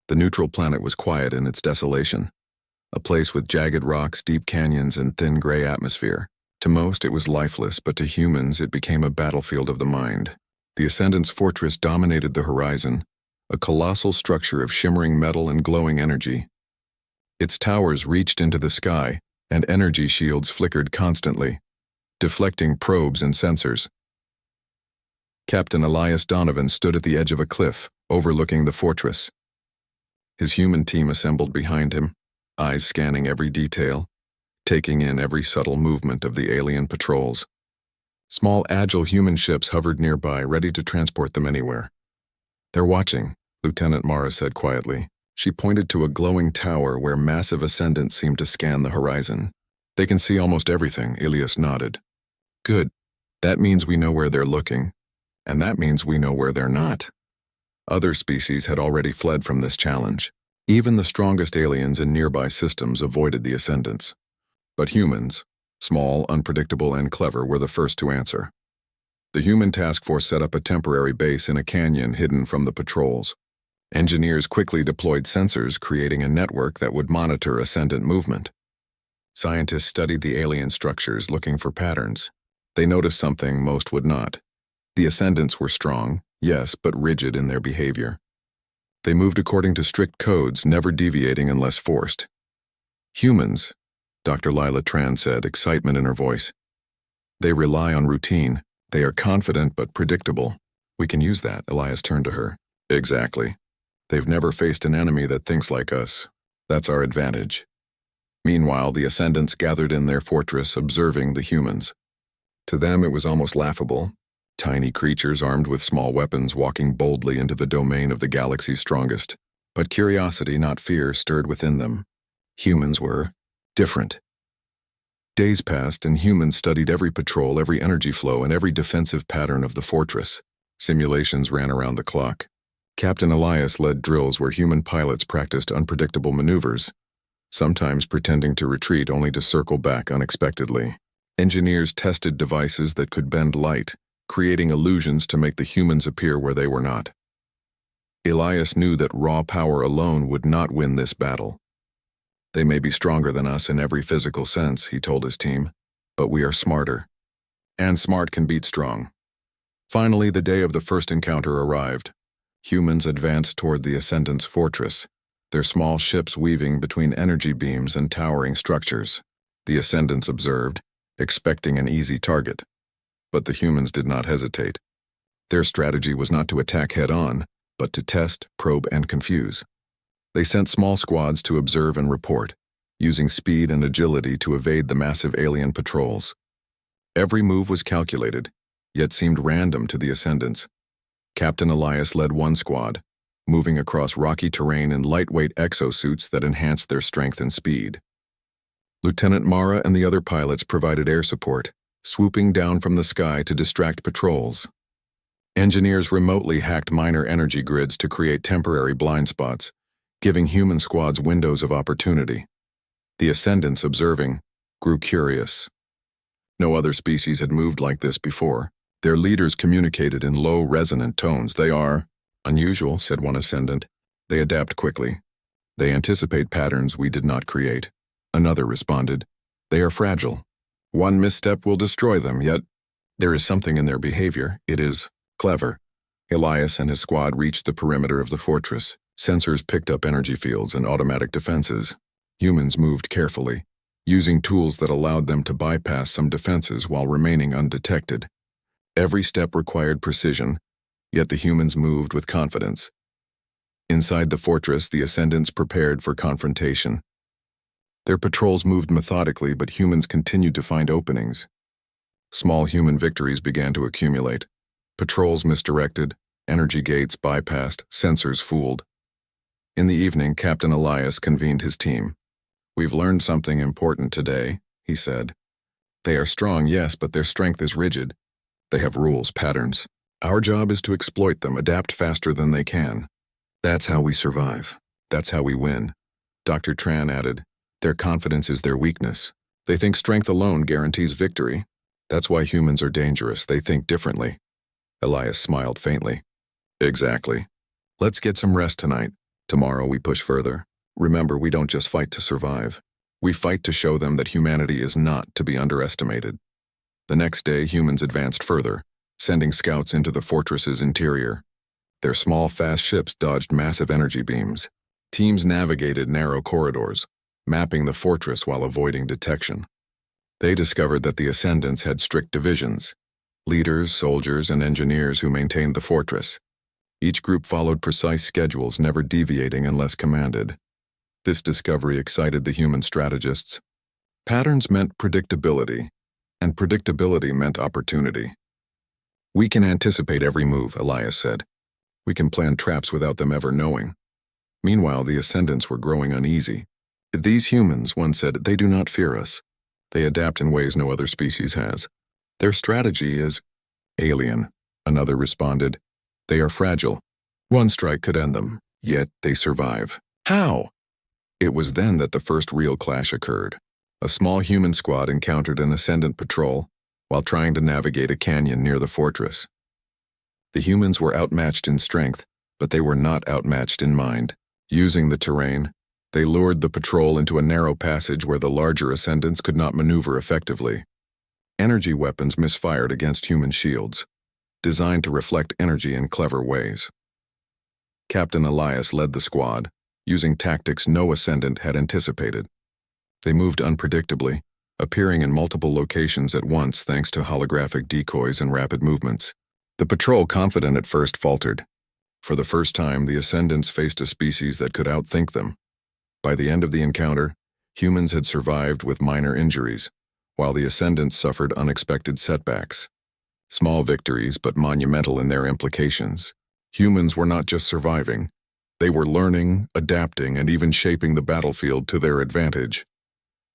The neutral planet was quiet in its desolation, a place with jagged rocks, deep canyons, and thin gray atmosphere. To most, it was lifeless, but to humans, it became a battlefield of the mind. The Ascendant's fortress dominated the horizon, a colossal structure of shimmering metal and glowing energy. Its towers reached into the sky, and energy shields flickered constantly, deflecting probes and sensors. Captain Elias Donovan stood at the edge of a cliff, overlooking the fortress. His human team assembled behind him, eyes scanning every detail, taking in every subtle movement of the alien patrols. Small, agile human ships hovered nearby, ready to transport them anywhere. "They're watching," Lieutenant Mara said quietly. She pointed to a glowing tower where massive ascendants seemed to scan the horizon. "They can see almost everything," Ilias nodded. "Good. That means we know where they're looking, and that means we know where they're not." Other species had already fled from this challenge. Even the strongest aliens in nearby systems avoided the Ascendants. But humans, small, unpredictable, and clever, were the first to answer. The human task force set up a temporary base in a canyon hidden from the patrols. Engineers quickly deployed sensors, creating a network that would monitor Ascendant movement. Scientists studied the alien structures, looking for patterns. They noticed something most would not. The Ascendants were strong, yes, but rigid in their behavior. They moved according to strict codes, never deviating unless forced. "Humans," Dr. Lila Tran said, excitement in her voice. "They rely on routine. They are confident but predictable. We can use that." Elias turned to her. "Exactly. They've never faced an enemy that thinks like us. That's our advantage." Meanwhile, the Ascendants gathered in their fortress, observing the humans. To them, it was almost laughable. Tiny creatures armed with small weapons walking boldly into the domain of the galaxy's strongest. But curiosity, not fear, stirred within them. Humans were different. Days passed, and humans studied every patrol, every energy flow, and every defensive pattern of the fortress. Simulations ran around the clock. Captain Elias led drills where human pilots practiced unpredictable maneuvers, sometimes pretending to retreat only to circle back unexpectedly. Engineers tested devices that could bend light, creating illusions to make the humans appear where they were not. Elias knew that raw power alone would not win this battle. "They may be stronger than us in every physical sense," he told his team, "but we are smarter. And smart can beat strong." Finally, the day of the first encounter arrived. Humans advanced toward the Ascendant's fortress, their small ships weaving between energy beams and towering structures. The Ascendants observed, expecting an easy target. But the humans did not hesitate. Their strategy was not to attack head-on, but to test, probe, and confuse. They sent small squads to observe and report, using speed and agility to evade the massive alien patrols. Every move was calculated, yet seemed random to the Ascendants. Captain Elias led one squad, moving across rocky terrain in lightweight exosuits that enhanced their strength and speed. Lieutenant Mara and the other pilots provided air support, swooping down from the sky to distract patrols. Engineers remotely hacked minor energy grids to create temporary blind spots, giving human squads windows of opportunity. The Ascendants, observing, grew curious. No other species had moved like this before. Their leaders communicated in low, resonant tones. "They are unusual," said one Ascendant. "They adapt quickly. They anticipate patterns we did not create." Another responded, "They are fragile. One misstep will destroy them, yet there is something in their behavior. It is clever." Elias and his squad reached the perimeter of the fortress. Sensors picked up energy fields and automatic defenses. Humans moved carefully, using tools that allowed them to bypass some defenses while remaining undetected. Every step required precision, yet the humans moved with confidence. Inside the fortress, the Ascendants prepared for confrontation. Their patrols moved methodically, but humans continued to find openings. Small human victories began to accumulate. Patrols misdirected, energy gates bypassed, sensors fooled. In the evening, Captain Elias convened his team. "We've learned something important today," he said. "They are strong, yes, but their strength is rigid. They have rules, patterns. Our job is to exploit them, adapt faster than they can. That's how we survive. That's how we win." Dr. Tran added, "Their confidence is their weakness. They think strength alone guarantees victory. That's why humans are dangerous. They think differently." Elias smiled faintly. "Exactly. Let's get some rest tonight. Tomorrow we push further. Remember, we don't just fight to survive. We fight to show them that humanity is not to be underestimated. The next day, humans advanced further, sending scouts into the fortress's interior. Their small, fast ships dodged massive energy beams. Teams navigated narrow corridors, mapping the fortress while avoiding detection. They discovered that the Ascendants had strict divisions: leaders, soldiers, and engineers who maintained the fortress. Each group followed precise schedules, never deviating unless commanded. This discovery excited the human strategists. Patterns meant predictability, and predictability meant opportunity. "We can anticipate every move," Elias said. "We can plan traps without them ever knowing." Meanwhile, the Ascendants were growing uneasy. "These humans," one said, "they do not fear us. They adapt in ways no other species has. Their strategy is alien," another responded. "They are fragile. One strike could end them, yet they survive." How? It was then that the first real clash occurred. A small human squad encountered an Ascendant patrol while trying to navigate a canyon near the fortress. The humans were outmatched in strength, but they were not outmatched in mind. Using the terrain, they lured the patrol into a narrow passage where the larger Ascendants could not maneuver effectively. Energy weapons misfired against human shields, designed to reflect energy in clever ways. Captain Elias led the squad, using tactics no Ascendant had anticipated. They moved unpredictably, appearing in multiple locations at once thanks to holographic decoys and rapid movements. The patrol, confident at first, faltered. For the first time, the Ascendants faced a species that could outthink them. By the end of the encounter, humans had survived with minor injuries, while the Ascendants suffered unexpected setbacks. Small victories, but monumental in their implications. Humans were not just surviving. They were learning, adapting, and even shaping the battlefield to their advantage.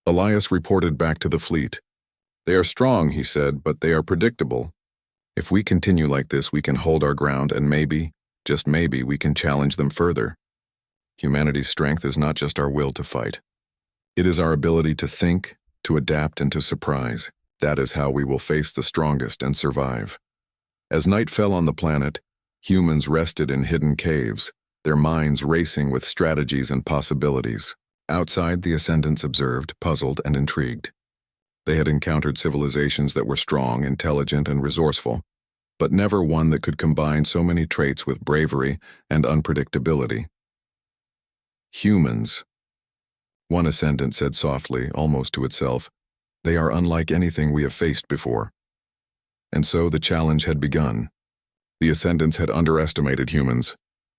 Elias reported back to the fleet. "They are strong," he said, "but they are predictable. If we continue like this, we can hold our ground and maybe, just maybe, we can challenge them further. Humanity's strength is not just our will to fight. It is our ability to think, to adapt, and to surprise. That is how we will face the strongest and survive." As night fell on the planet, humans rested in hidden caves, their minds racing with strategies and possibilities. Outside, the Ascendants observed, puzzled and intrigued. They had encountered civilizations that were strong, intelligent, and resourceful, but never one that could combine so many traits with bravery and unpredictability. "Humans," one Ascendant said softly, almost to itself, "they are unlike anything we have faced before." And so the challenge had begun. The Ascendants had underestimated humans,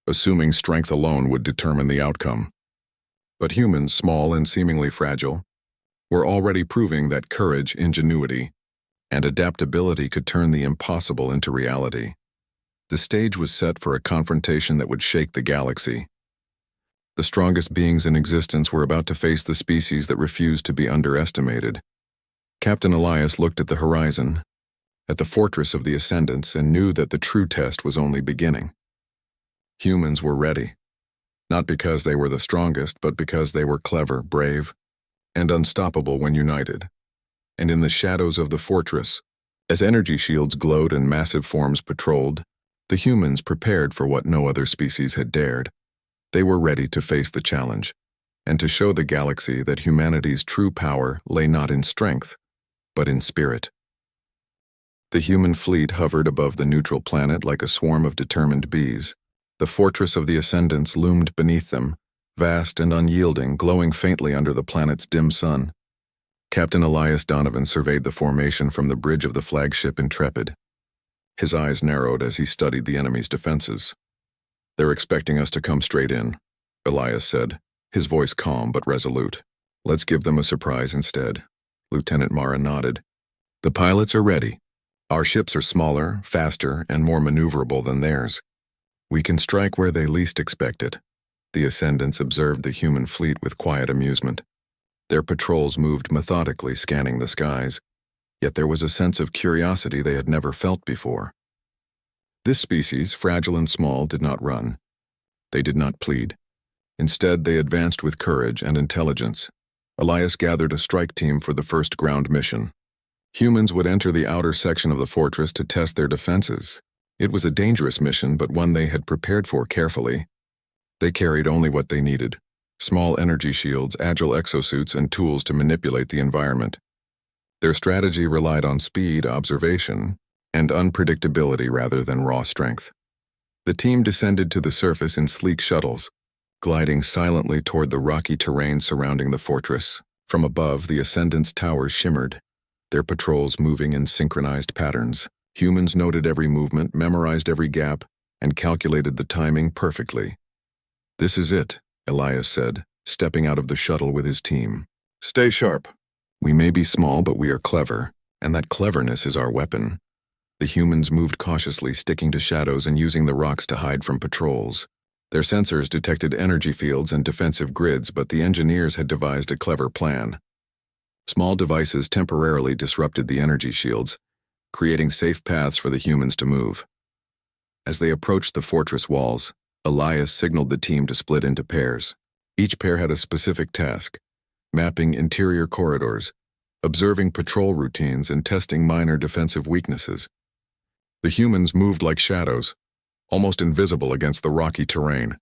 assuming strength alone would determine the outcome. But humans, small and seemingly fragile, were already proving that courage, ingenuity, and adaptability could turn the impossible into reality. The stage was set for a confrontation that would shake the galaxy. The strongest beings in existence were about to face the species that refused to be underestimated. Captain Elias looked at the horizon, at the fortress of the Ascendants, and knew that the true test was only beginning. Humans were ready, not because they were the strongest, but because they were clever, brave, and unstoppable when united. And in the shadows of the fortress, as energy shields glowed and massive forms patrolled, the humans prepared for what no other species had dared. They were ready to face the challenge, and to show the galaxy that humanity's true power lay not in strength, but in spirit. The human fleet hovered above the neutral planet like a swarm of determined bees. The fortress of the Ascendants loomed beneath them, vast and unyielding, glowing faintly under the planet's dim sun. Captain Elias Donovan surveyed the formation from the bridge of the flagship Intrepid. His eyes narrowed as he studied the enemy's defenses. "They're expecting us to come straight in," Elias said, his voice calm but resolute. "Let's give them a surprise instead." Lieutenant Mara nodded. "The pilots are ready. Our ships are smaller, faster, and more maneuverable than theirs. We can strike where they least expect it." The Ascendants observed the human fleet with quiet amusement. Their patrols moved methodically, scanning the skies, yet there was a sense of curiosity they had never felt before. This species, fragile and small, did not run. They did not plead. Instead, they advanced with courage and intelligence. Elias gathered a strike team for the first ground mission. Humans would enter the outer section of the fortress to test their defenses. It was a dangerous mission, but one they had prepared for carefully. They carried only what they needed: small energy shields, agile exosuits, and tools to manipulate the environment. Their strategy relied on speed, observation, and unpredictability rather than raw strength. The team descended to the surface in sleek shuttles, gliding silently toward the rocky terrain surrounding the fortress. From above, the Ascendant's towers shimmered, their patrols moving in synchronized patterns. Humans noted every movement, memorized every gap, and calculated the timing perfectly. "This is it," Elias said, stepping out of the shuttle with his team. "Stay sharp. We may be small, but we are clever, and that cleverness is our weapon." The humans moved cautiously, sticking to shadows and using the rocks to hide from patrols. Their sensors detected energy fields and defensive grids, but the engineers had devised a clever plan. Small devices temporarily disrupted the energy shields, creating safe paths for the humans to move. As they approached the fortress walls, Elias signaled the team to split into pairs. Each pair had a specific task: mapping interior corridors, observing patrol routines, and testing minor defensive weaknesses. The humans moved like shadows, almost invisible against the rocky terrain.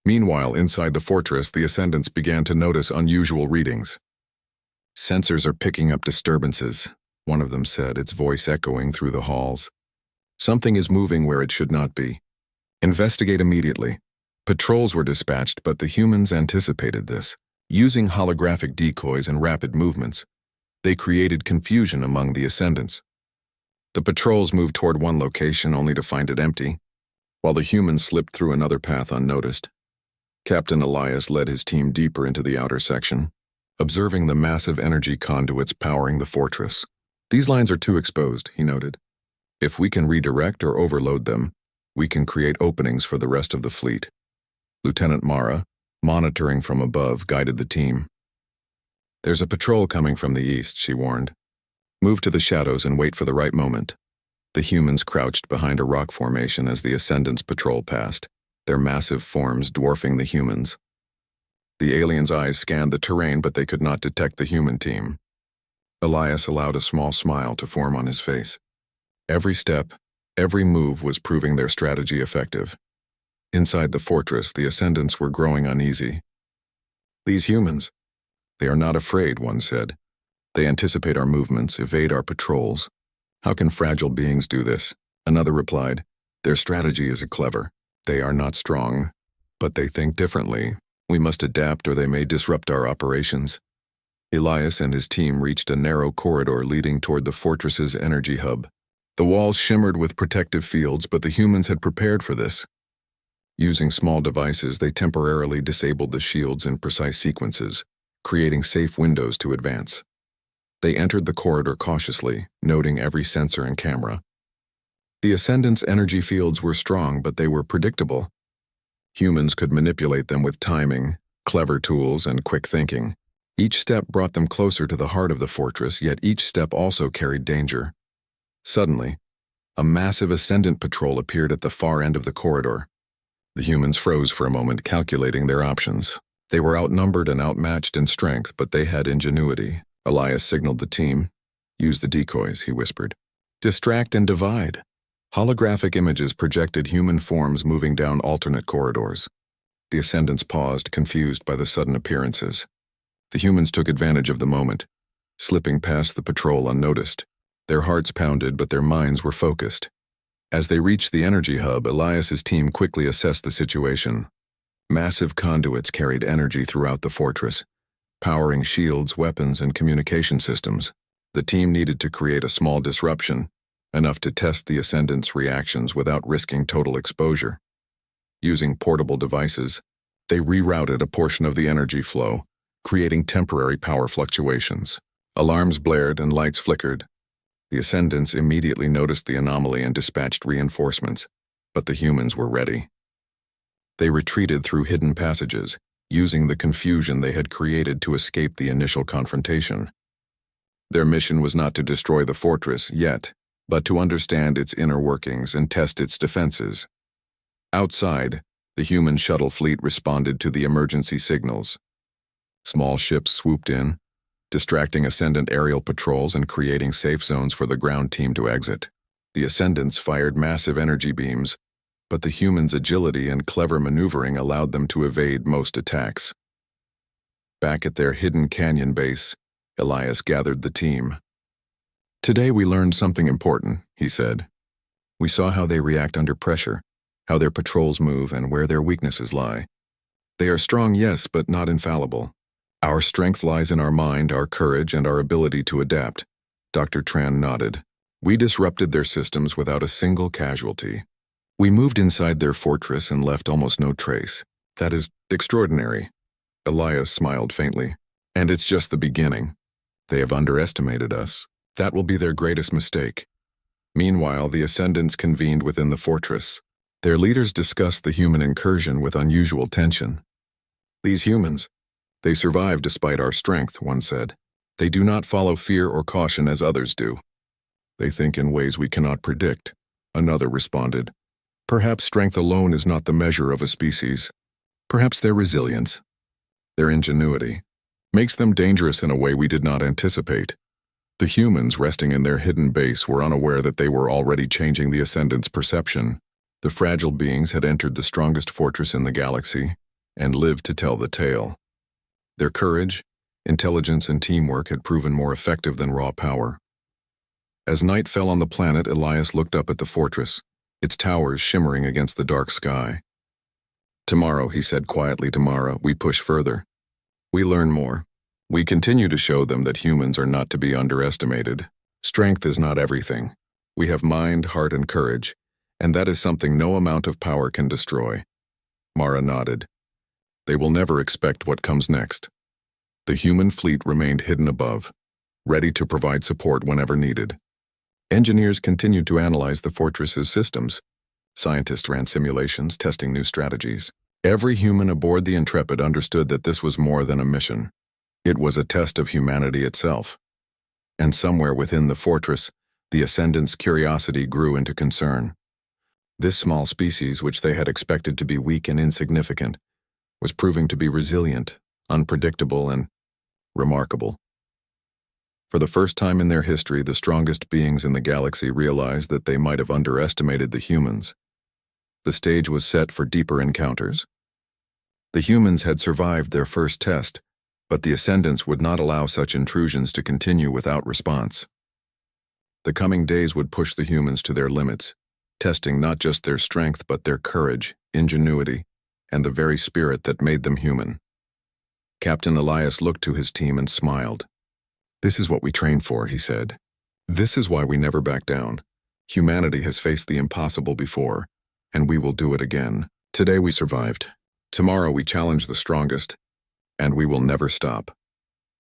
Meanwhile, inside the fortress, the Ascendants began to notice unusual readings. "Sensors are picking up disturbances," one of them said, its voice echoing through the halls. "Something is moving where it should not be. Investigate immediately." Patrols were dispatched, but the humans anticipated this. Using holographic decoys and rapid movements, they created confusion among the Ascendants. The patrols moved toward one location only to find it empty, while the humans slipped through another path unnoticed. Captain Elias led his team deeper into the outer section, observing the massive energy conduits powering the fortress. "These lines are too exposed," he noted. "If we can redirect or overload them, we can create openings for the rest of the fleet." Lieutenant Mara, monitoring from above, guided the team. "There's a patrol coming from the east," she warned. "Move to the shadows and wait for the right moment." The humans crouched behind a rock formation as the Ascendants' patrol passed, their massive forms dwarfing the humans. The aliens' eyes scanned the terrain, but they could not detect the human team. Elias allowed a small smile to form on his face. Every step, every move was proving their strategy effective. Inside the fortress, the Ascendants were growing uneasy. "These humans, they are not afraid," one said. "They anticipate our movements, evade our patrols. How can fragile beings do this?" Another replied, "Their strategy is clever. They are not strong, but they think differently. We must adapt or they may disrupt our operations." Elias and his team reached a narrow corridor leading toward the fortress's energy hub. The walls shimmered with protective fields, but the humans had prepared for this. Using small devices, they temporarily disabled the shields in precise sequences, creating safe windows to advance. They entered the corridor cautiously, noting every sensor and camera. The Ascendants' energy fields were strong, but they were predictable. Humans could manipulate them with timing, clever tools, and quick thinking. Each step brought them closer to the heart of the fortress, yet each step also carried danger. Suddenly, a massive Ascendant patrol appeared at the far end of the corridor. The humans froze for a moment, calculating their options. They were outnumbered and outmatched in strength, but they had ingenuity. Elias signaled the team. "Use the decoys," he whispered. "Distract and divide." Holographic images projected human forms moving down alternate corridors. The Ascendants paused, confused by the sudden appearances. The humans took advantage of the moment, slipping past the patrol unnoticed. Their hearts pounded, but their minds were focused. As they reached the energy hub, Elias's team quickly assessed the situation. Massive conduits carried energy throughout the fortress, powering shields, weapons, and communication systems. The team needed to create a small disruption, enough to test the Ascendants' reactions without risking total exposure. Using portable devices, they rerouted a portion of the energy flow, creating temporary power fluctuations. Alarms blared and lights flickered. The Ascendants immediately noticed the anomaly and dispatched reinforcements, but the humans were ready. They retreated through hidden passages, using the confusion they had created to escape the initial confrontation. Their mission was not to destroy the fortress yet, but to understand its inner workings and test its defenses. Outside, the human shuttle fleet responded to the emergency signals. Small ships swooped in, distracting Ascendant aerial patrols and creating safe zones for the ground team to exit. The Ascendants fired massive energy beams, but the humans' agility and clever maneuvering allowed them to evade most attacks. Back at their hidden canyon base, Elias gathered the team. "Today we learned something important," he said. "We saw how they react under pressure, how their patrols move, and where their weaknesses lie. They are strong, yes, but not infallible. Our strength lies in our mind, our courage, and our ability to adapt." Dr. Tran nodded. "We disrupted their systems without a single casualty. We moved inside their fortress and left almost no trace. That is extraordinary." Elias smiled faintly. "And it's just the beginning. They have underestimated us. That will be their greatest mistake." Meanwhile, the Ascendants convened within the fortress. Their leaders discussed the human incursion with unusual tension. "These humans, they survive despite our strength," one said. "They do not follow fear or caution as others do. They think in ways we cannot predict," another responded. "Perhaps strength alone is not the measure of a species. Perhaps their resilience, their ingenuity, makes them dangerous in a way we did not anticipate." The humans resting in their hidden base were unaware that they were already changing the Ascendants' perception. The fragile beings had entered the strongest fortress in the galaxy and lived to tell the tale. Their courage, intelligence, and teamwork had proven more effective than raw power. As night fell on the planet, Elias looked up at the fortress, its towers shimmering against the dark sky. "Tomorrow," he said quietly, "tomorrow, we push further. We learn more. We continue to show them that humans are not to be underestimated. Strength is not everything. We have mind, heart, and courage, and that is something no amount of power can destroy." Mara nodded. "They will never expect what comes next." The human fleet remained hidden above, ready to provide support whenever needed. Engineers continued to analyze the fortress's systems. Scientists ran simulations, testing new strategies. Every human aboard the Intrepid understood that this was more than a mission. It was a test of humanity itself. And somewhere within the fortress, the Ascendants' curiosity grew into concern. This small species, which they had expected to be weak and insignificant, was proving to be resilient, unpredictable, and remarkable. For the first time in their history, the strongest beings in the galaxy realized that they might have underestimated the humans. The stage was set for deeper encounters. The humans had survived their first test, but the Ascendants would not allow such intrusions to continue without response. The coming days would push the humans to their limits, testing not just their strength but their courage, ingenuity, and the very spirit that made them human. Captain Elias looked to his team and smiled. "This is what we trained for," he said. "This is why we never back down. Humanity has faced the impossible before, and we will do it again. Today we survived. Tomorrow we challenge the strongest, and we will never stop."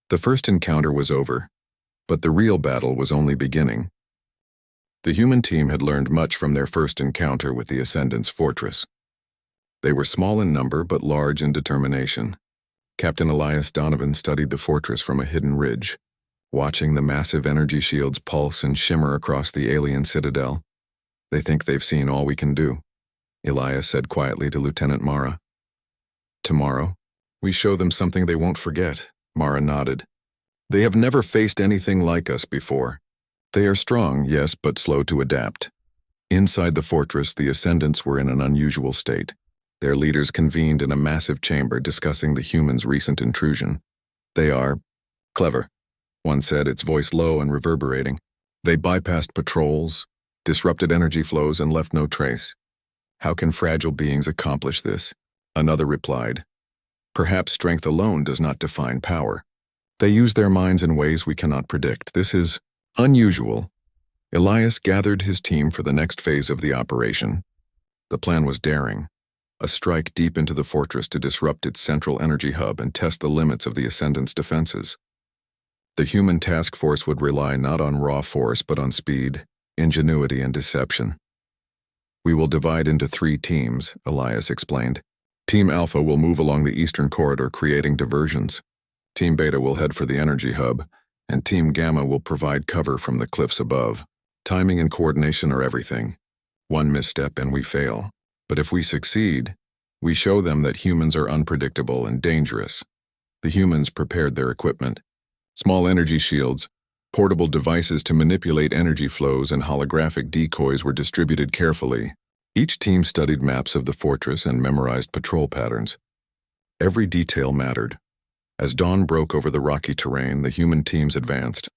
The first encounter was over, but the real battle was only beginning. The human team had learned much from their first encounter with the Ascendants' fortress. They were small in number but large in determination. Captain Elias Donovan studied the fortress from a hidden ridge, watching the massive energy shields pulse and shimmer across the alien citadel. "They think they've seen all we can do," Elias said quietly to Lieutenant Mara. "Tomorrow, we show them something they won't forget," Mara nodded. "They have never faced anything like us before. They are strong, yes, but slow to adapt." Inside the fortress, the Ascendants were in an unusual state. Their leaders convened in a massive chamber discussing the humans' recent intrusion. "They are clever," one said, its voice low and reverberating. "They bypassed patrols, disrupted energy flows, and left no trace. How can fragile beings accomplish this?" Another replied. "Perhaps strength alone does not define power. They use their minds in ways we cannot predict. This is unusual." Elias gathered his team for the next phase of the operation. The plan was daring: a strike deep into the fortress to disrupt its central energy hub and test the limits of the Ascendants' defenses. The human task force would rely not on raw force but on speed, ingenuity, and deception. "We will divide into 3 teams, Elias explained. Team Alpha will move along the eastern corridor, creating diversions. Team Beta will head for the energy hub, and Team Gamma will provide cover from the cliffs above. Timing and coordination are everything. One misstep and we fail. But if we succeed, we show them that humans are unpredictable and dangerous." The humans prepared their equipment. Small energy shields, portable devices to manipulate energy flows, and holographic decoys were distributed carefully. Each team studied maps of the fortress and memorized patrol patterns. Every detail mattered. As dawn broke over the rocky terrain, the human teams advanced.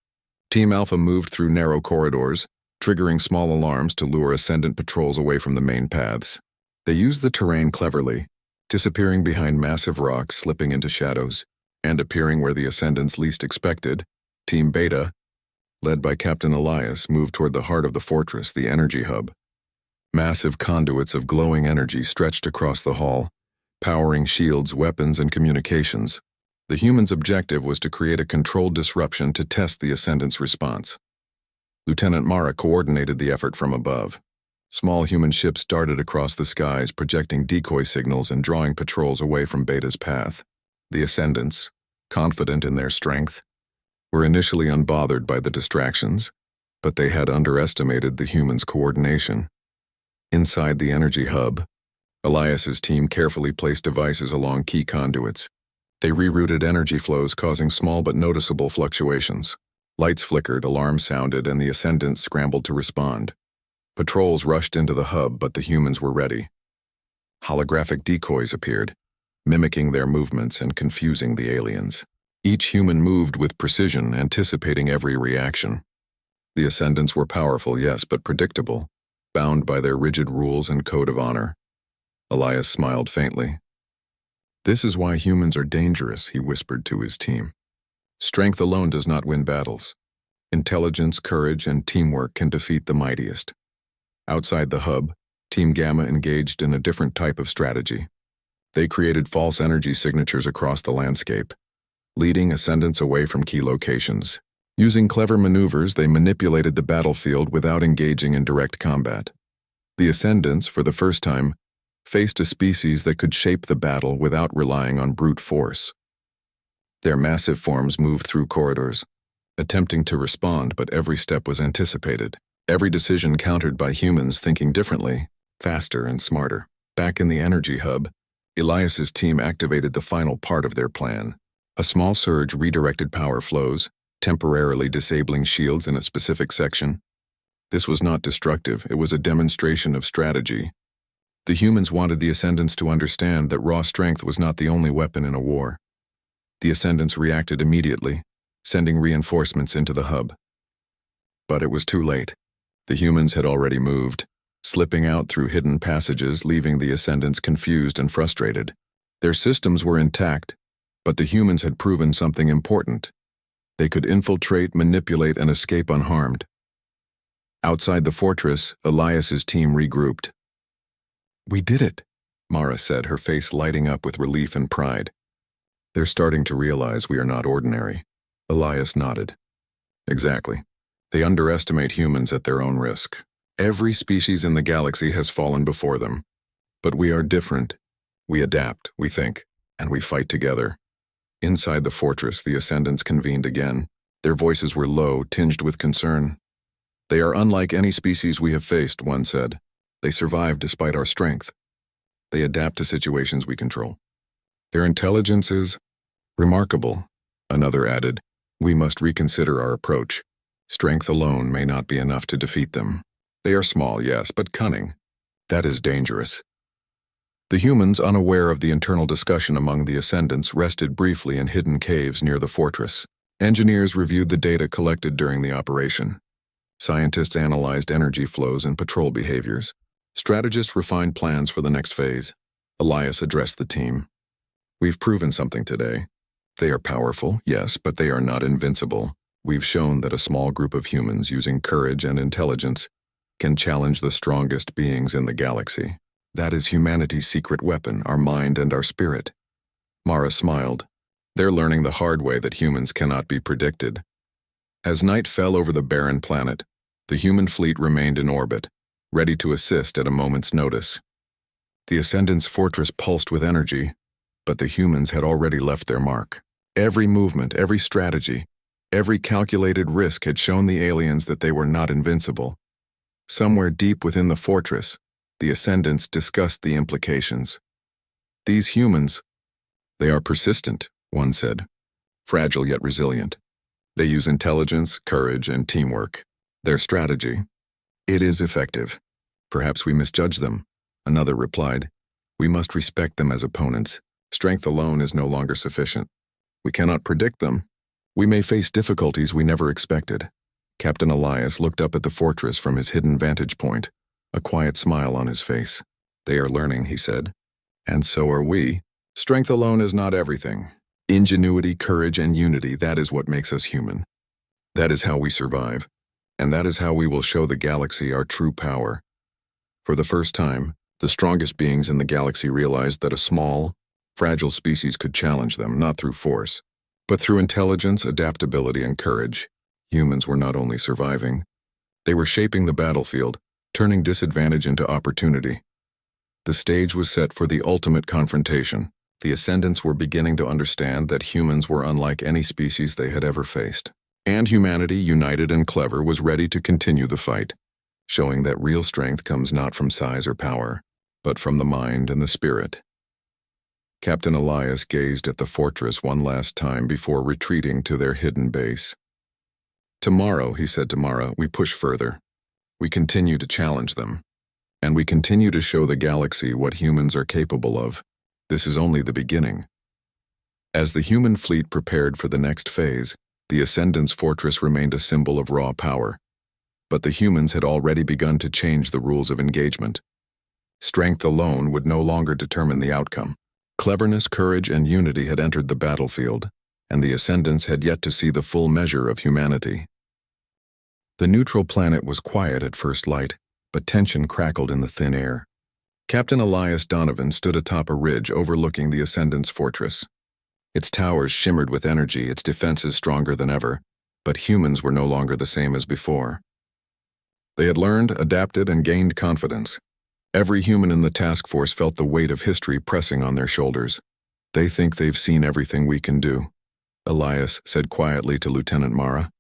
Team Alpha moved through narrow corridors, triggering small alarms to lure Ascendant patrols away from the main paths. They used the terrain cleverly, disappearing behind massive rocks, slipping into shadows, and appearing where the Ascendants least expected. Team Beta, led by Captain Elias, moved toward the heart of the fortress, the energy hub. Massive conduits of glowing energy stretched across the hall, powering shields, weapons, and communications. The humans' objective was to create a controlled disruption to test the Ascendants' response. Lieutenant Mara coordinated the effort from above. Small human ships darted across the skies, projecting decoy signals and drawing patrols away from Beta's path. The Ascendants, confident in their strength, were initially unbothered by the distractions, but they had underestimated the humans' coordination. Inside the energy hub, Elias's team carefully placed devices along key conduits. They rerouted energy flows, causing small but noticeable fluctuations. Lights flickered, alarms sounded, and the Ascendants scrambled to respond. Patrols rushed into the hub, but the humans were ready. Holographic decoys appeared, mimicking their movements and confusing the aliens. Each human moved with precision, anticipating every reaction. The Ascendants were powerful, yes, but predictable, bound by their rigid rules and code of honor. Elias smiled faintly. "This is why humans are dangerous," he whispered to his team. "Strength alone does not win battles. Intelligence, courage, and teamwork can defeat the mightiest." Outside the hub, Team Gamma engaged in a different type of strategy. They created false energy signatures across the landscape, leading Ascendants away from key locations. Using clever maneuvers, they manipulated the battlefield without engaging in direct combat. The Ascendants, for the first time, faced a species that could shape the battle without relying on brute force. Their massive forms moved through corridors, attempting to respond, but every step was anticipated. Every decision countered by humans thinking differently, faster and smarter. Back in the energy hub, Elias's team activated the final part of their plan. A small surge redirected power flows, temporarily disabling shields in a specific section. This was not destructive, it was a demonstration of strategy. The humans wanted the Ascendants to understand that raw strength was not the only weapon in a war. The Ascendants reacted immediately, sending reinforcements into the hub. But it was too late. The humans had already moved, slipping out through hidden passages, leaving the Ascendants confused and frustrated. Their systems were intact, but the humans had proven something important. They could infiltrate, manipulate, and escape unharmed. Outside the fortress, Elias's team regrouped. "We did it," Mara said, her face lighting up with relief and pride. "They're starting to realize we are not ordinary." Elias nodded. "Exactly. They underestimate humans at their own risk. Every species in the galaxy has fallen before them. But we are different. We adapt, we think, and we fight together." Inside the fortress, the Ascendants convened again. Their voices were low, tinged with concern. "They are unlike any species we have faced," one said. "They survive despite our strength. They adapt to situations we control. Their intelligence is remarkable," another added. "We must reconsider our approach. Strength alone may not be enough to defeat them. They are small, yes, but cunning. That is dangerous." The humans, unaware of the internal discussion among the Ascendants, rested briefly in hidden caves near the fortress. Engineers reviewed the data collected during the operation. Scientists analyzed energy flows and patrol behaviors. Strategists refined plans for the next phase. Elias addressed the team. "We've proven something today. They are powerful, yes, but they are not invincible. We've shown that a small group of humans using courage and intelligence can challenge the strongest beings in the galaxy. That is humanity's secret weapon, our mind and our spirit." Mara smiled. "They're learning the hard way that humans cannot be predicted." As night fell over the barren planet, the human fleet remained in orbit, ready to assist at a moment's notice. The Ascendants' fortress pulsed with energy, but the humans had already left their mark. Every movement, every strategy, every calculated risk had shown the aliens that they were not invincible. Somewhere deep within the fortress, the Ascendants discussed the implications. "These humans, they are persistent," one said. "Fragile yet resilient. They use intelligence, courage, and teamwork. Their strategy, it is effective. Perhaps we misjudge them. Another replied, "We must respect them as opponents. Strength alone is no longer sufficient. We cannot predict them. We may face difficulties we never expected." Captain Elias looked up at the fortress from his hidden vantage point, a quiet smile on his face. "They are learning," he said. "And so are we. Strength alone is not everything. Ingenuity, courage, and unity, that is what makes us human. That is how we survive, and that is how we will show the galaxy our true power." For the first time, the strongest beings in the galaxy realized that a small, fragile species could challenge them, not through force, but through intelligence, adaptability, and courage. Humans were not only surviving, they were shaping the battlefield, turning disadvantage into opportunity. The stage was set for the ultimate confrontation. The Ascendants were beginning to understand that humans were unlike any species they had ever faced. And humanity, united and clever, was ready to continue the fight, showing that real strength comes not from size or power, but from the mind and the spirit. Captain Elias gazed at the fortress one last time before retreating to their hidden base. "Tomorrow," he said to Mara, "we push further. We continue to challenge them. And we continue to show the galaxy what humans are capable of. This is only the beginning." As the human fleet prepared for the next phase, the Ascendant's fortress remained a symbol of raw power. But the humans had already begun to change the rules of engagement. Strength alone would no longer determine the outcome. Cleverness, courage, and unity had entered the battlefield, and the Ascendants had yet to see the full measure of humanity. The neutral planet was quiet at first light, but tension crackled in the thin air. Captain Elias Donovan stood atop a ridge overlooking the Ascendant's fortress. Its towers shimmered with energy, its defenses stronger than ever, but humans were no longer the same as before. They had learned, adapted, and gained confidence. Every human in the task force felt the weight of history pressing on their shoulders. "They think they've seen everything we can do," Elias said quietly to Lieutenant Mara.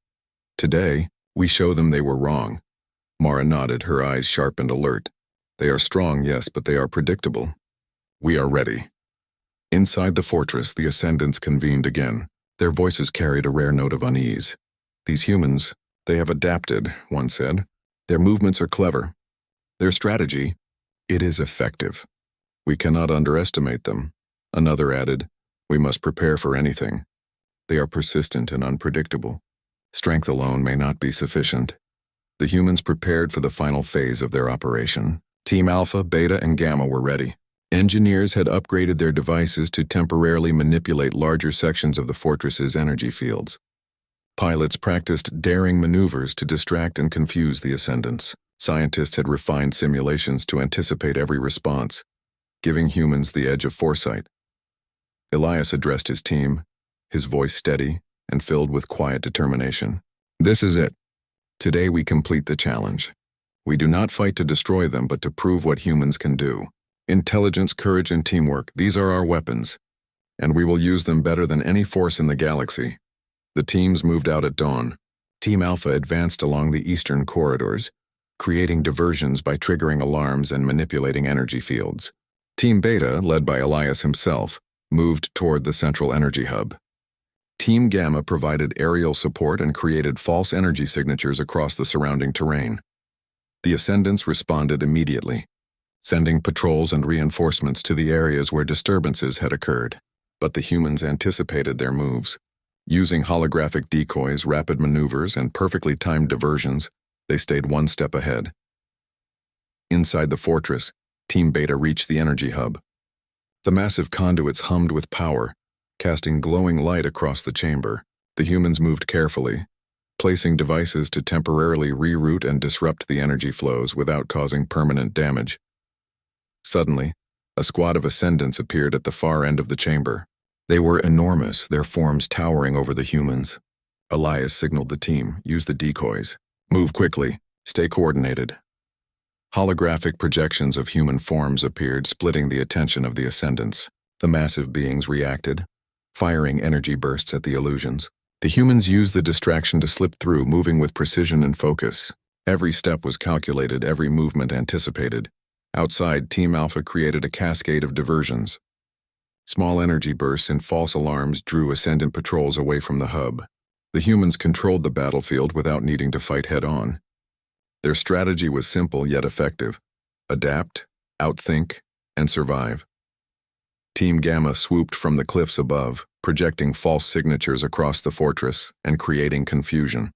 "Today, we show them they were wrong." Mara nodded, her eyes sharp and alert. "They are strong, yes, but they are predictable. We are ready." Inside the fortress, the Ascendants convened again. Their voices carried a rare note of unease. "These humans, they have adapted," one said. "Their movements are clever. Their strategy, it is effective. We cannot underestimate them." Another added, "We must prepare for anything. They are persistent and unpredictable. Strength alone may not be sufficient." The humans prepared for the final phase of their operation. Team Alpha, Beta, and Gamma were ready. Engineers had upgraded their devices to temporarily manipulate larger sections of the fortress's energy fields. Pilots practiced daring maneuvers to distract and confuse the Ascendants. Scientists had refined simulations to anticipate every response, giving humans the edge of foresight. Elias addressed his team, his voice steady and filled with quiet determination. "This is it. Today we complete the challenge. We do not fight to destroy them, but to prove what humans can do. Intelligence, courage, and teamwork, these are our weapons, and we will use them better than any force in the galaxy." The teams moved out at dawn. Team Alpha advanced along the eastern corridors, creating diversions by triggering alarms and manipulating energy fields. Team Beta, led by Elias himself, moved toward the central energy hub. Team Gamma provided aerial support and created false energy signatures across the surrounding terrain. The Ascendants responded immediately, sending patrols and reinforcements to the areas where disturbances had occurred. But the humans anticipated their moves. Using holographic decoys, rapid maneuvers, and perfectly timed diversions, they stayed one step ahead. Inside the fortress, Team Beta reached the energy hub. The massive conduits hummed with power, casting glowing light across the chamber. The humans moved carefully, placing devices to temporarily reroute and disrupt the energy flows without causing permanent damage. Suddenly, a squad of Ascendants appeared at the far end of the chamber. They were enormous, their forms towering over the humans. Elias signaled the team, "Use the decoys. Move quickly. Stay coordinated." Holographic projections of human forms appeared, splitting the attention of the Ascendants. The massive beings reacted, firing energy bursts at the illusions. The humans used the distraction to slip through, moving with precision and focus. Every step was calculated, every movement anticipated. Outside, Team Alpha created a cascade of diversions. Small energy bursts and false alarms drew Ascendant patrols away from the hub. The humans controlled the battlefield without needing to fight head-on. Their strategy was simple yet effective. adapt, outthink, and survive. Team Gamma swooped from the cliffs above, projecting false signatures across the fortress and creating confusion.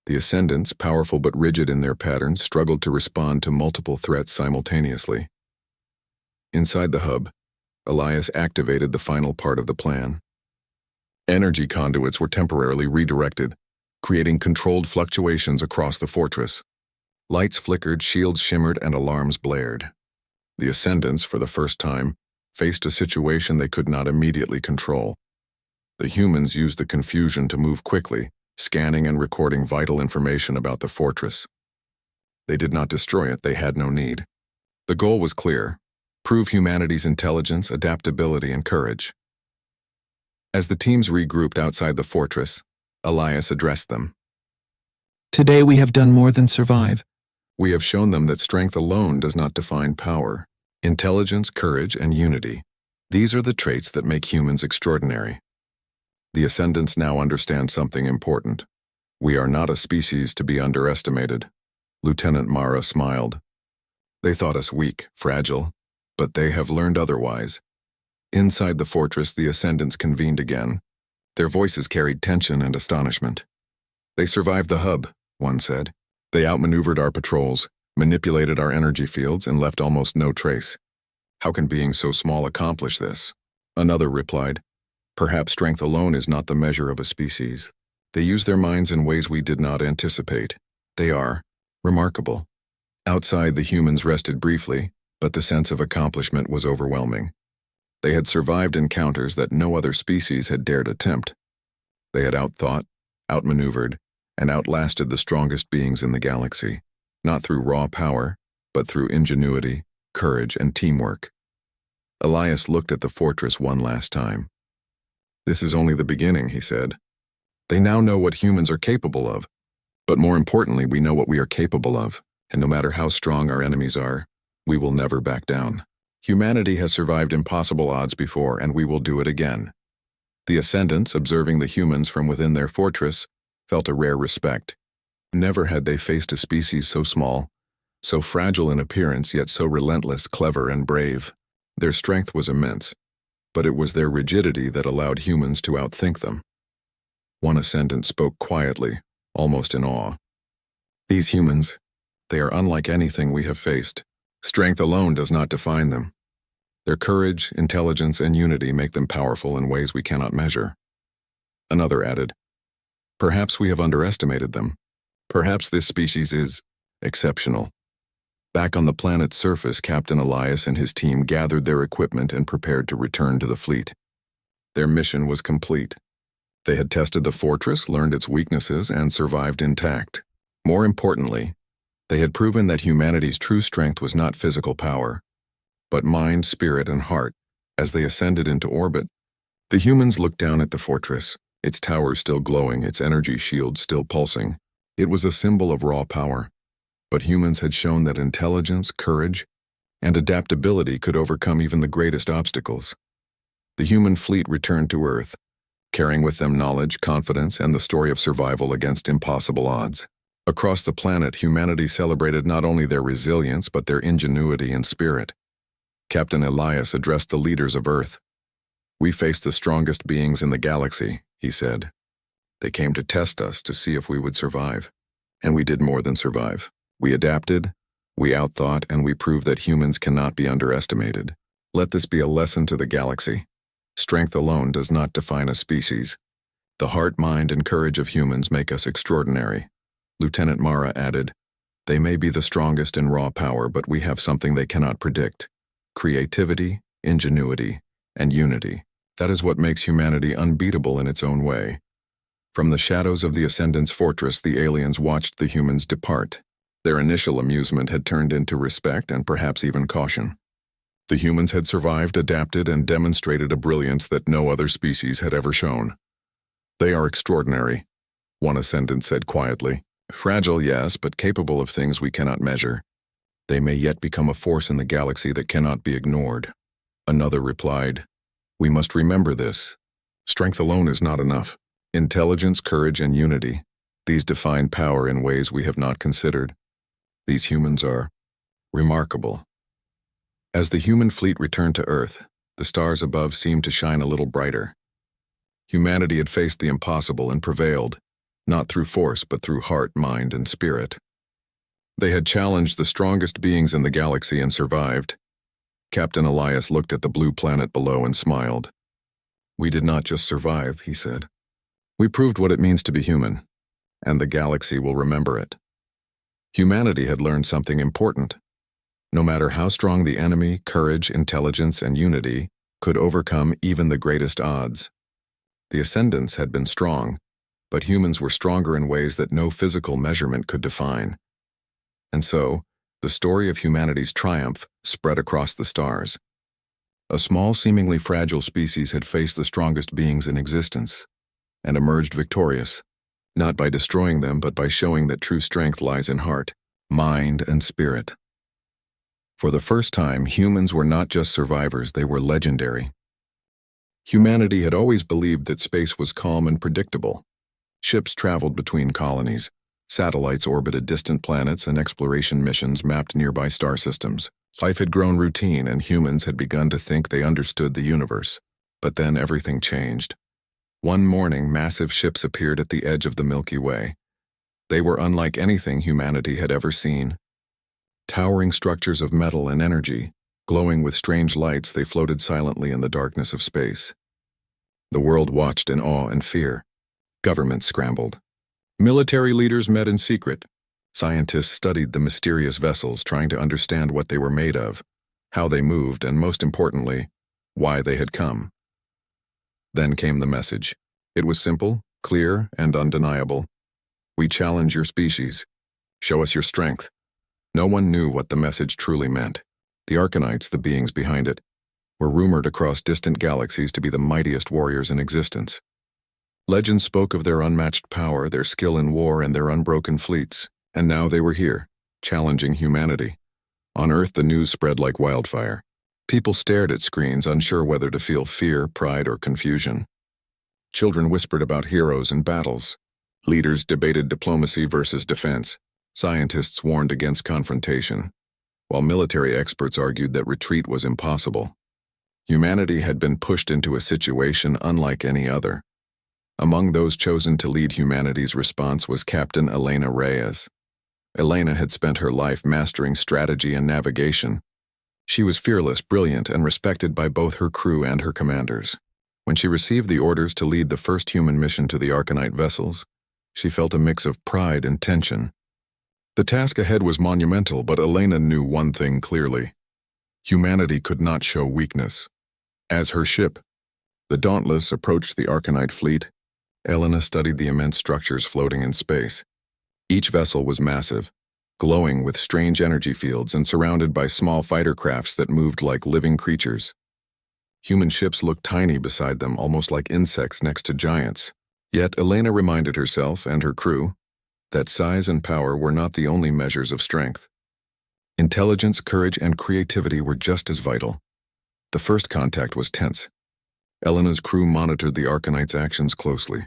The Ascendants, powerful but rigid in their patterns, struggled to respond to multiple threats simultaneously. Inside the hub, Elias activated the final part of the plan. Energy conduits were temporarily redirected, creating controlled fluctuations across the fortress. Lights flickered, shields shimmered, and alarms blared. The Ascendants, for the first time, faced a situation they could not immediately control. The humans used the confusion to move quickly, scanning and recording vital information about the fortress. They did not destroy it, they had no need. The goal was clear: prove humanity's intelligence, adaptability, and courage. As the teams regrouped outside the fortress, Elias addressed them. Today we have done more than survive. We have shown them that strength alone does not define power. Intelligence, courage, and unity. These are the traits that make humans extraordinary. The Ascendants now understand something important. We are not a species to be underestimated. Lieutenant Mara smiled. They thought us weak, fragile, but they have learned otherwise. Inside the fortress, the Ascendants convened again. Their voices carried tension and astonishment. They survived the hub, one said. They outmaneuvered our patrols, manipulated our energy fields, and left almost no trace. How can beings so small accomplish this? Another replied, perhaps strength alone is not the measure of a species. They use their minds in ways we did not anticipate. They are remarkable. Outside, the humans rested briefly, but the sense of accomplishment was overwhelming. They had survived encounters that no other species had dared attempt. They had outthought, outmaneuvered, and outlasted the strongest beings in the galaxy, not through raw power, but through ingenuity, courage, and teamwork. Elias looked at the fortress one last time. This is only the beginning, he said. They now know what humans are capable of, but more importantly, we know what we are capable of, and no matter how strong our enemies are, we will never back down. Humanity has survived impossible odds before, and we will do it again. The Ascendants, observing the humans from within their fortress, felt a rare respect. Never had they faced a species so small, so fragile in appearance, yet so relentless, clever, and brave. Their strength was immense, but it was their rigidity that allowed humans to outthink them. One Ascendant spoke quietly, almost in awe. These humans, they are unlike anything we have faced. Strength alone does not define them. Their courage, intelligence, and unity make them powerful in ways we cannot measure. Another added, perhaps we have underestimated them. Perhaps this species is exceptional. Back on the planet's surface, Captain Elias and his team gathered their equipment and prepared to return to the fleet. Their mission was complete. They had tested the fortress, learned its weaknesses, and survived intact. More importantly, they had proven that humanity's true strength was not physical power, but mind, spirit, and heart. As they ascended into orbit, the humans looked down at the fortress, its towers still glowing, its energy shields still pulsing. It was a symbol of raw power, but humans had shown that intelligence, courage, and adaptability could overcome even the greatest obstacles. The human fleet returned to Earth, carrying with them knowledge, confidence, and the story of survival against impossible odds. Across the planet, humanity celebrated not only their resilience but their ingenuity and spirit. Captain Elias addressed the leaders of Earth. We faced the strongest beings in the galaxy, he said. They came to test us to see if we would survive. And we did more than survive. We adapted, we outthought, and we proved that humans cannot be underestimated. Let this be a lesson to the galaxy. Strength alone does not define a species. The heart, mind, and courage of humans make us extraordinary. Lieutenant Mara added, they may be the strongest in raw power, but we have something they cannot predict. Creativity, ingenuity, and unity. That is what makes humanity unbeatable in its own way. From the shadows of the Ascendant's fortress, the aliens watched the humans depart. Their initial amusement had turned into respect and perhaps even caution. The humans had survived, adapted, and demonstrated a brilliance that no other species had ever shown. They are extraordinary, one Ascendant said quietly. Fragile, yes, but capable of things we cannot measure. They may yet become a force in the galaxy that cannot be ignored. Another replied, we must remember this. Strength alone is not enough. Intelligence, courage, and unity. These define power in ways we have not considered. These humans are Remarkable. As the human fleet returned to Earth, the stars above seemed to shine a little brighter. Humanity had faced the impossible and prevailed, not through force but through heart, mind, and spirit. They had challenged the strongest beings in the galaxy and survived. Captain Elias looked at the blue planet below and smiled. "We did not just survive," he said. "We proved what it means to be human, and the galaxy will remember it." Humanity had learned something important. No matter how strong the enemy, courage, intelligence, and unity could overcome even the greatest odds. The Ascendants had been strong, but humans were stronger in ways that no physical measurement could define. And so, the story of humanity's triumph spread across the stars. A small, seemingly fragile species had faced the strongest beings in existence, and emerged victorious, not by destroying them but by showing that true strength lies in heart, mind, and spirit. For the first time, humans were not just survivors, they were legendary. Humanity had always believed that space was calm and predictable. Ships traveled between colonies, satellites orbited distant planets, and exploration missions mapped nearby star systems. Life had grown routine, and humans had begun to think they understood the universe. But then everything changed. One morning, massive ships appeared at the edge of the Milky Way. They were unlike anything humanity had ever seen. Towering structures of metal and energy, glowing with strange lights, they floated silently in the darkness of space. The world watched in awe and fear. Governments scrambled. Military leaders met in secret. Scientists studied the mysterious vessels, trying to understand what they were made of, how they moved, and most importantly, why they had come. Then came the message. It was simple, clear, and undeniable. "We challenge your species. Show us your strength." No one knew what the message truly meant. The Archonites, the beings behind it, were rumored across distant galaxies to be the mightiest warriors in existence. Legends spoke of their unmatched power, their skill in war, and their unbroken fleets. And now they were here, challenging humanity. On Earth, the news spread like wildfire. People stared at screens, unsure whether to feel fear, pride, or confusion. Children whispered about heroes and battles. Leaders debated diplomacy versus defense. Scientists warned against confrontation, while military experts argued that retreat was impossible. Humanity had been pushed into a situation unlike any other. Among those chosen to lead humanity's response was Captain Elena Reyes. Elena had spent her life mastering strategy and navigation. She was fearless, brilliant, and respected by both her crew and her commanders. When she received the orders to lead the first human mission to the Archonite vessels, she felt a mix of pride and tension. The task ahead was monumental, but Elena knew one thing clearly. Humanity could not show weakness. As her ship, the Dauntless, approached the Archonite fleet, Elena studied the immense structures floating in space. Each vessel was massive, glowing with strange energy fields and surrounded by small fighter crafts that moved like living creatures. Human ships looked tiny beside them, almost like insects next to giants. Yet Elena reminded herself and her crew that size and power were not the only measures of strength. Intelligence, courage, and creativity were just as vital. The first contact was tense. Elena's crew monitored the Archonites' actions closely.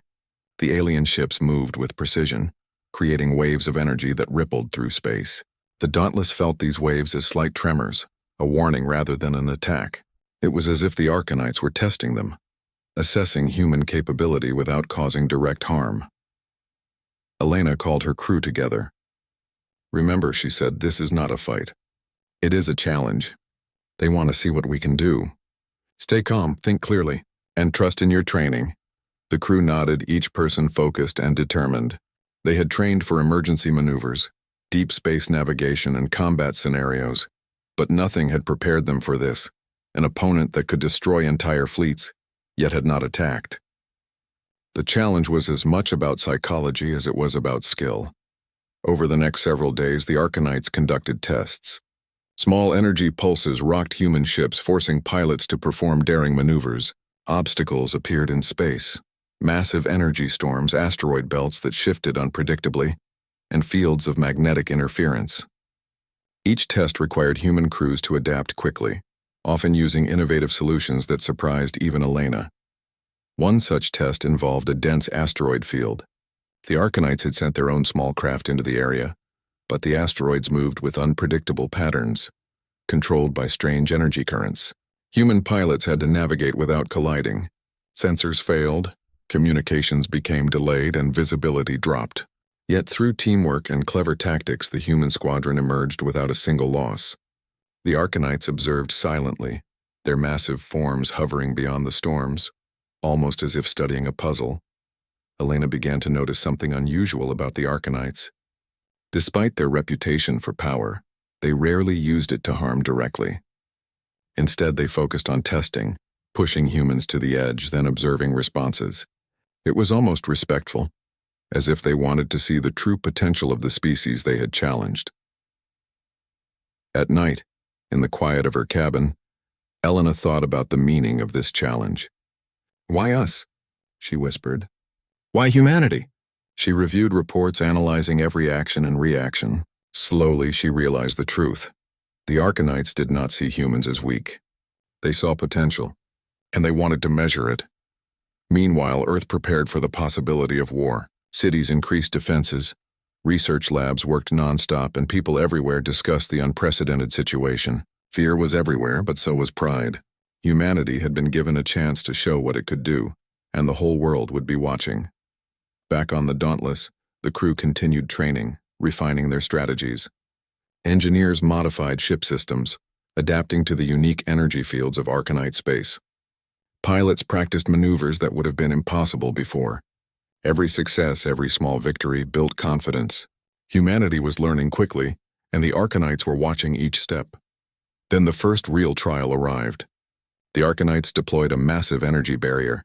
The alien ships moved with precision, creating waves of energy that rippled through space. The Dauntless felt these waves as slight tremors, a warning rather than an attack. It was as if the Archonites were testing them, assessing human capability without causing direct harm. Elena called her crew together. "Remember," she said, "this is not a fight. It is a challenge. They want to see what we can do. Stay calm, think clearly, and trust in your training." The crew nodded, each person focused and determined. They had trained for emergency maneuvers, deep space navigation, and combat scenarios, but nothing had prepared them for this, an opponent that could destroy entire fleets, yet had not attacked. The challenge was as much about psychology as it was about skill. Over the next several days, the Archonites conducted tests. Small energy pulses rocked human ships, forcing pilots to perform daring maneuvers. Obstacles appeared in space. Massive energy storms, asteroid belts that shifted unpredictably, and fields of magnetic interference. Each test required human crews to adapt quickly, often using innovative solutions that surprised even Elena. One such test involved a dense asteroid field. The Archonites had sent their own small craft into the area, but the asteroids moved with unpredictable patterns, controlled by strange energy currents. Human pilots had to navigate without colliding. Sensors failed, communications became delayed, and visibility dropped. Yet through teamwork and clever tactics, the human squadron emerged without a single loss. The Arcanites observed silently, their massive forms hovering beyond the storms, almost as if studying a puzzle. Elena began to notice something unusual about the Arcanites. Despite their reputation for power, they rarely used it to harm directly. Instead, they focused on testing, pushing humans to the edge, then observing responses. It was almost respectful, as if they wanted to see the true potential of the species they had challenged. At night, in the quiet of her cabin, Elena thought about the meaning of this challenge. "Why us?" she whispered. "Why humanity?" She reviewed reports analyzing every action and reaction. Slowly, she realized the truth. The Arcanites did not see humans as weak. They saw potential, and they wanted to measure it. Meanwhile, Earth prepared for the possibility of war. Cities increased defenses, research labs worked nonstop, and people everywhere discussed the unprecedented situation. Fear was everywhere, but so was pride. Humanity had been given a chance to show what it could do, and the whole world would be watching. Back on the Dauntless, the crew continued training, refining their strategies. Engineers modified ship systems, adapting to the unique energy fields of Arcanite space. Pilots practiced maneuvers that would have been impossible before. Every success, every small victory built confidence. Humanity was learning quickly, and the Arcanites were watching each step. Then the first real trial arrived. The Arcanites deployed a massive energy barrier,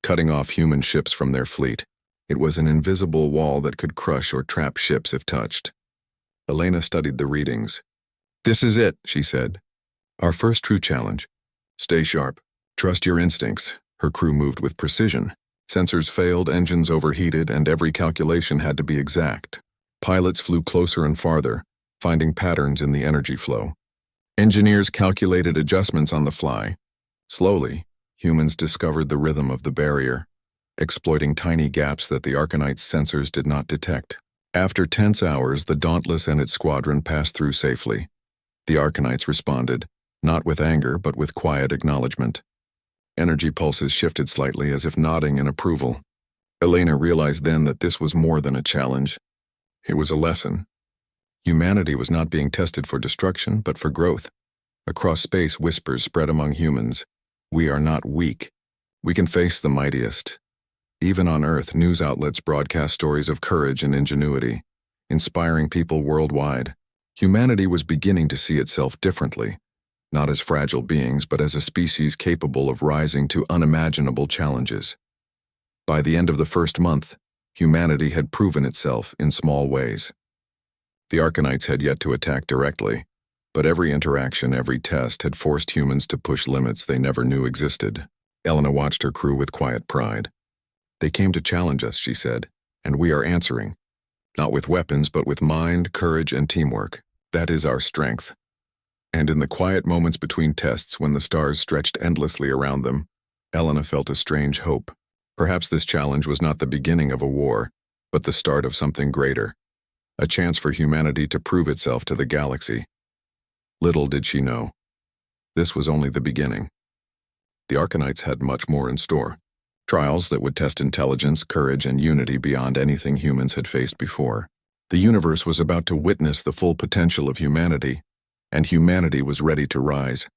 cutting off human ships from their fleet. It was an invisible wall that could crush or trap ships if touched. Elena studied the readings. "This is it," she said. "Our first true challenge. Stay sharp. Trust your instincts." Her crew moved with precision. Sensors failed, engines overheated, and every calculation had to be exact. Pilots flew closer and farther, finding patterns in the energy flow. Engineers calculated adjustments on the fly. Slowly, humans discovered the rhythm of the barrier, exploiting tiny gaps that the Arcanite's sensors did not detect. After tense hours, the Dauntless and its squadron passed through safely. The Arcanites responded, not with anger, but with quiet acknowledgement. Energy pulses shifted slightly, as if nodding in approval. Elena realized then that this was more than a challenge. It was a lesson. Humanity was not being tested for destruction, but for growth. Across space, whispers spread among humans. We are not weak. We can face the Mightiest. Even on Earth, news outlets broadcast stories of courage and ingenuity, inspiring people worldwide. Humanity was beginning to see itself differently. Not as fragile beings, but as a species capable of rising to unimaginable challenges. By the end of the first month, humanity had proven itself in small ways. The Arcanites had yet to attack directly, but every interaction, every test had forced humans to push limits they never knew existed. Elena watched her crew with quiet pride. "They came to challenge us," she said, "and we are answering. Not with weapons, but with mind, courage, and teamwork. That is our strength." And in the quiet moments between tests, when the stars stretched endlessly around them, Elena felt a strange hope. Perhaps this challenge was not the beginning of a war, but the start of something greater. A chance for humanity to prove itself to the galaxy. Little did she know, this was only the beginning. The Arcanites had much more in store. Trials that would test intelligence, courage, and unity beyond anything humans had faced before. The universe was about to witness the full potential of humanity, and humanity was ready to rise.